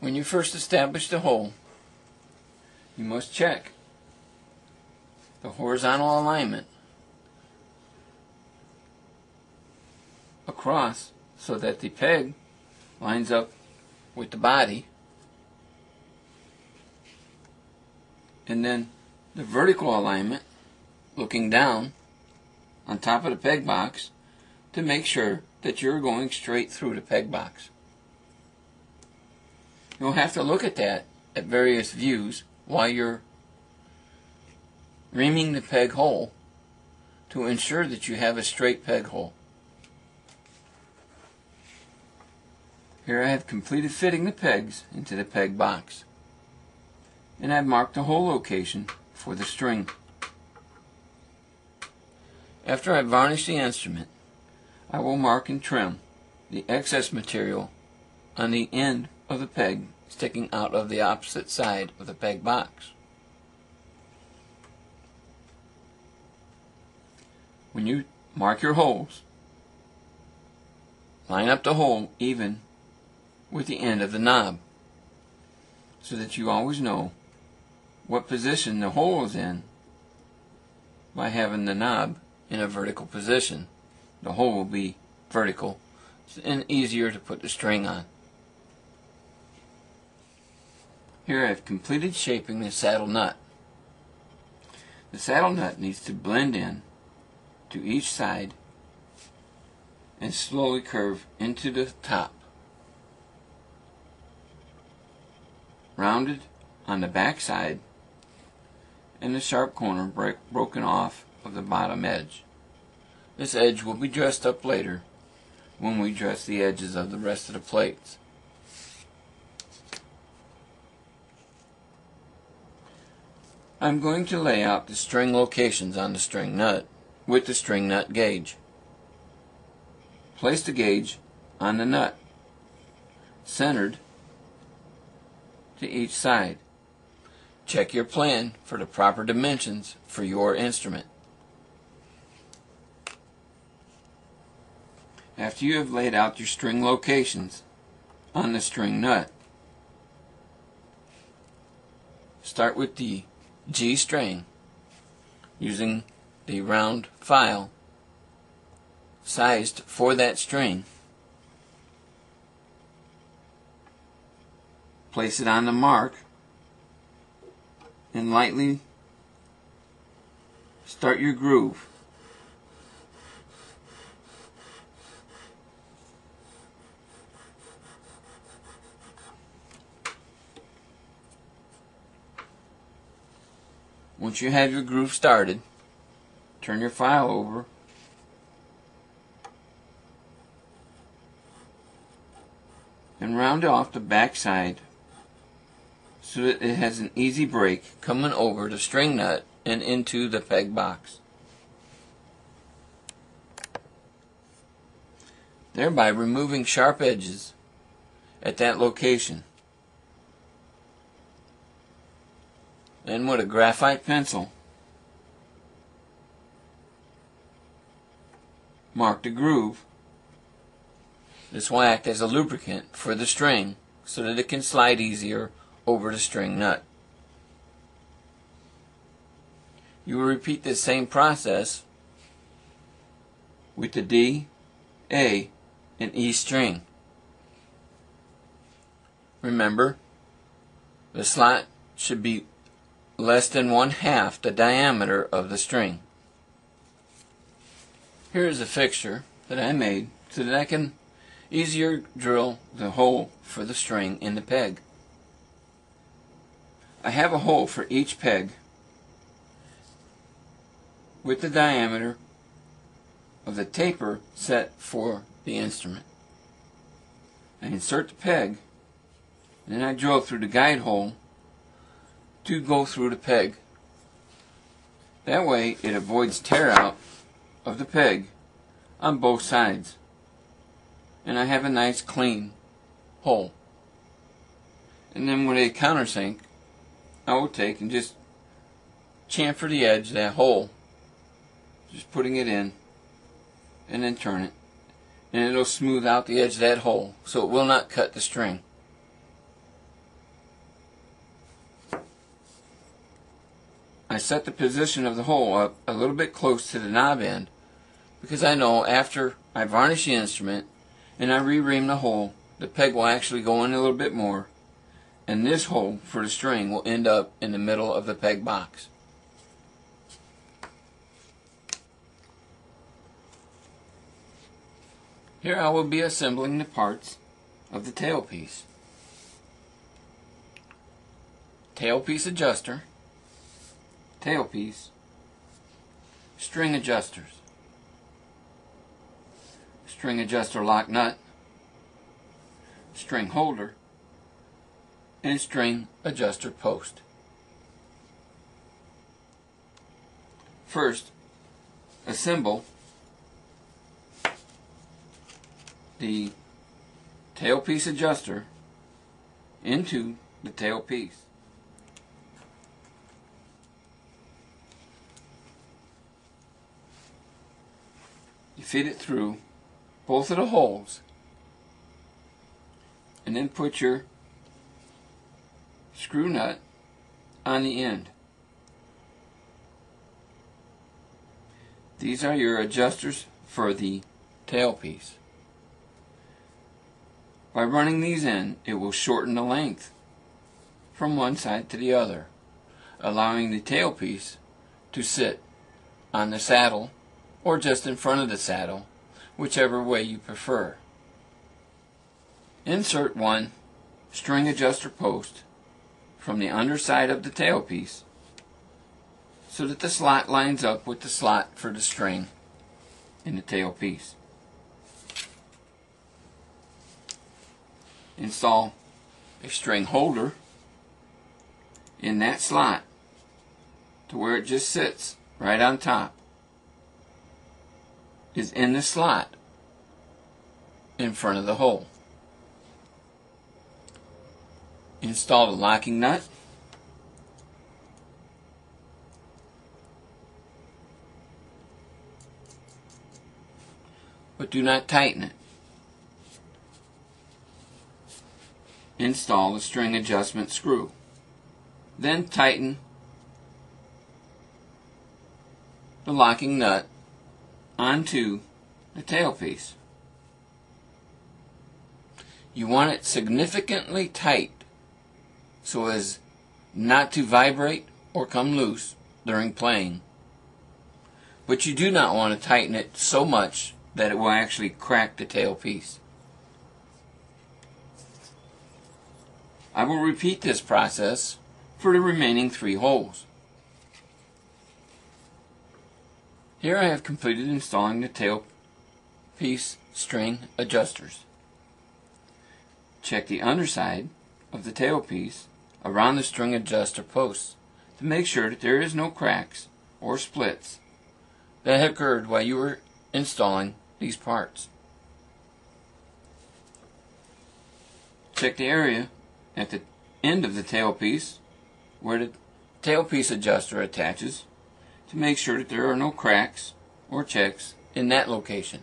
When you first establish the hole, you must check the horizontal alignment across so that the peg lines up with the body, and then the vertical alignment looking down on top of the peg box to make sure that you're going straight through the peg box. You'll have to look at that at various views while you're reaming the peg hole to ensure that you have a straight peg hole. Here I have completed fitting the pegs into the peg box, and I've marked the hole location for the string. After I varnish the instrument, I will mark and trim the excess material on the end of the peg sticking out of the opposite side of the peg box. When you mark your holes, line up the hole even with the end of the knob so that you always know what position the hole is in by having the knob in a vertical position. The hole will be vertical and easier to put the string on. Here I've completed shaping the saddle nut. The saddle nut needs to blend in to each side and slowly curve into the top, rounded on the back side and the sharp corner broken off of the bottom edge. This edge will be dressed up later when we dress the edges of the rest of the plates. I'm going to lay out the string locations on the string nut with the string nut gauge. Place the gauge on the nut, centered to each side. Check your plan for the proper dimensions for your instrument. After you have laid out your string locations on the string nut, start with the G string using the round file sized for that string. Place it on the mark and lightly start your groove. Once you have your groove started, turn your file over and round off the back side so that it has an easy break coming over the string nut and into the peg box, thereby removing sharp edges at that location. Then with a graphite pencil, mark the groove. This will act as a lubricant for the string so that it can slide easier over the string nut. You will repeat this same process with the D, A, and E string. Remember, the slot should be less than 1/2 the diameter of the string. Here is a fixture that I made so that I can easier drill the hole for the string in the peg. I have a hole for each peg with the diameter of the taper set for the instrument. I insert the peg and then I drill through the guide hole to go through the peg. That way it avoids tear out of the peg on both sides, and I have a nice clean hole. And then with a countersink, I will take and just chamfer the edge of that hole, just putting it in and then turn it, and it'll smooth out the edge of that hole so it will not cut the string. set the position of the hole up a little bit close to the knob end, because I know after I varnish the instrument and I re-ream the hole, the peg will actually go in a little bit more, and this hole for the string will end up in the middle of the peg box. Here I will be assembling the parts of the tailpiece. Tailpiece adjuster, tailpiece, string adjusters, string adjuster lock nut, string holder, and string adjuster post. First, assemble the tailpiece adjuster into the tailpiece. You feed it through both of the holes and then put your screw nut on the end. These are your adjusters for the tailpiece. By running these in, it will shorten the length from one side to the other, allowing the tailpiece to sit on the saddle or just in front of the saddle, whichever way you prefer. Insert one string adjuster post from the underside of the tailpiece so that the slot lines up with the slot for the string in the tailpiece. Install a string holder in that slot to where it just sits right on top is in the slot in front of the hole. Install the locking nut. But do not tighten it. Install the string adjustment screw. Then tighten the locking nut onto the tailpiece. You want it significantly tight so as not to vibrate or come loose during playing, but you do not want to tighten it so much that it will actually crack the tailpiece. I will repeat this process for the remaining 3 holes. Here I have completed installing the tailpiece string adjusters. Check the underside of the tailpiece around the string adjuster posts to make sure that there is no cracks or splits that occurred while you were installing these parts. Check the area at the end of the tailpiece where the tailpiece adjuster attaches to make sure that there are no cracks or checks in that location.